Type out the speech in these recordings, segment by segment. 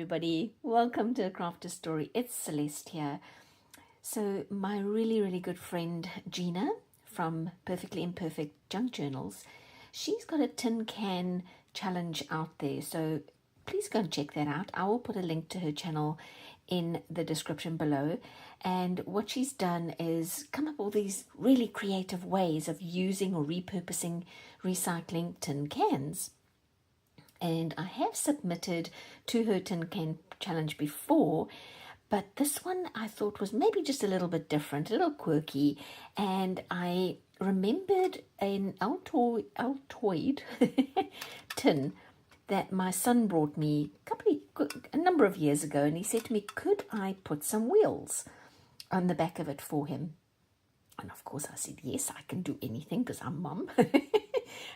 everybody. Welcome to a Crafter Story. It's Celeste here. So my really good friend Gina from Perfectly Imperfect Junk Journals, she's got a tin can challenge out there. So please go and check that out. I will put a link to her channel in the description below. And what she's done is come up with all these really creative ways of using or repurposing, recycling tin cans. And I have submitted to her tin can challenge before, but this one I thought was maybe just a little bit different, a little quirky, and I remembered an Altoid tin that my son brought me a number of years ago, and he said to me, could I put some wheels on the back of it for him? And of course I said, yes, I can do anything because I'm mum.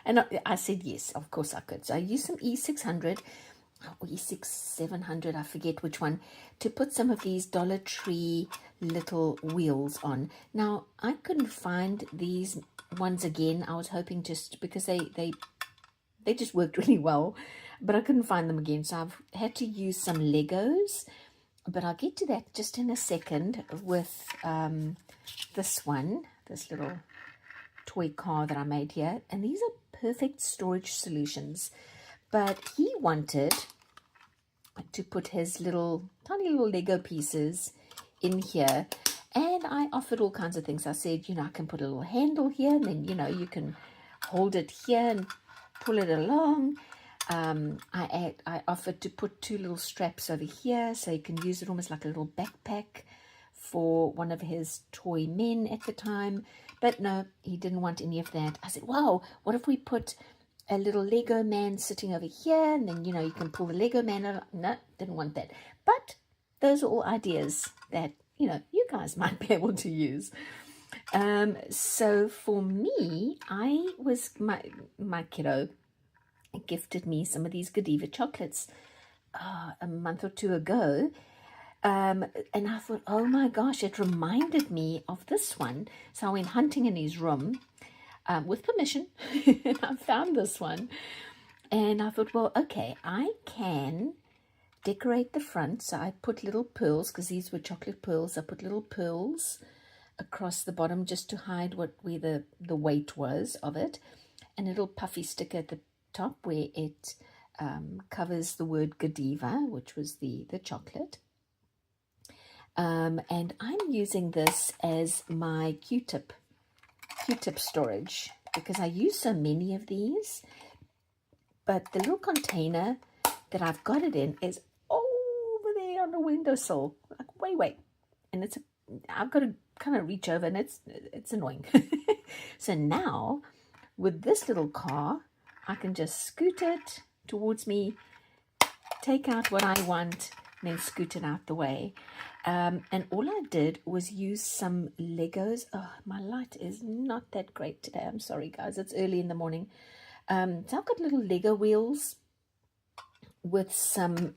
And I said, yes, of course I could. So I used some E600 or E6700, I forget which one, to put some of these Dollar Tree little wheels on. Now, I couldn't find these ones again. I was hoping just because they just worked really well, but I couldn't find them again. So I've had to use some Legos, but I'll get to that just in a second with this little toy car that I made here. And these are perfect storage solutions. But he wanted to put his tiny little Lego pieces in here. And I offered all kinds of things. I said, I can put a little handle here, and then, you can hold it here and pull it along. I offered to put two little straps over here so you can use it almost like a little backpack for one of his toy men at the time. But no, he didn't want any of that. I said, wow, what if we put a little Lego man sitting over here, and then, you can pull the Lego man over. No, didn't want that. But those are all ideas that, you guys might be able to use. So for me, my kiddo gifted me some of these Godiva chocolates a month or two ago. And I thought, oh my gosh, it reminded me of this one. So I went hunting in his room with permission. And I found this one. And I thought, well, okay, I can decorate the front. So I put little pearls, because these were chocolate pearls. I put little pearls across the bottom just to hide where the weight was of it. And a little puffy sticker at the top where it covers the word Godiva, which was the chocolate. And I'm using this as my Q-tip storage because I use so many of these. But the little container that I've got it in is over there on the windowsill, like way. And I've got to kind of reach over, and it's annoying. So now with this little car, I can just scoot it towards me, take out what I want, and then scoot it out the way. And all I did was use some Legos. Oh, my light is not that great today. I'm sorry, guys. It's early in the morning. So I've got little Lego wheels with some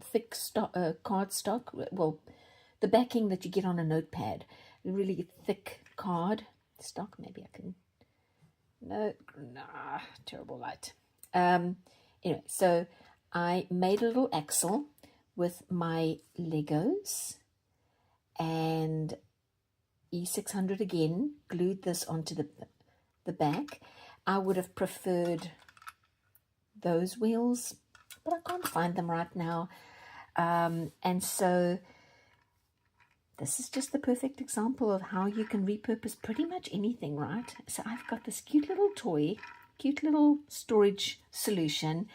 thick cardstock. Well, the backing that you get on a notepad. Really thick card stock. Maybe I can... No, terrible light. Anyway, so I made a little axle with my Legos and E600 again, glued this onto the back. I would have preferred those wheels, but I can't find them right now. And so this is just the perfect example of how you can repurpose pretty much anything, right? So I've got this cute little toy, cute little storage solution.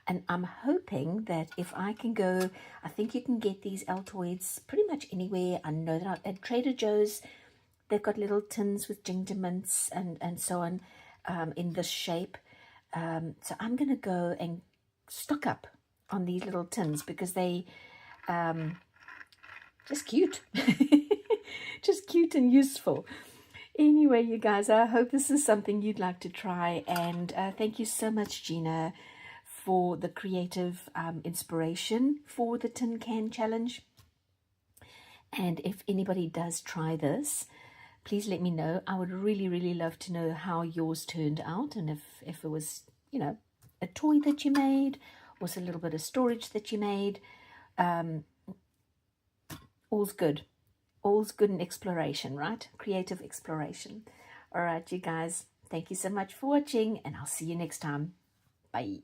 And I'm hoping that if I can go, I think you can get these Altoids pretty much anywhere. I know that at Trader Joe's, they've got little tins with ginger mints and so on in this shape. So I'm going to go and stock up on these little tins because they just cute. Just cute and useful. Anyway, you guys, I hope this is something you'd like to try. And thank you so much, Gina, for the creative inspiration for the Tin Can Challenge. And if anybody does try this, please let me know. I would really love to know how yours turned out, and if it was, a toy that you made, was a little bit of storage that you made. all's good. All's good in exploration, right? Creative exploration. All right, you guys, thank you so much for watching, and I'll see you next time. Bye.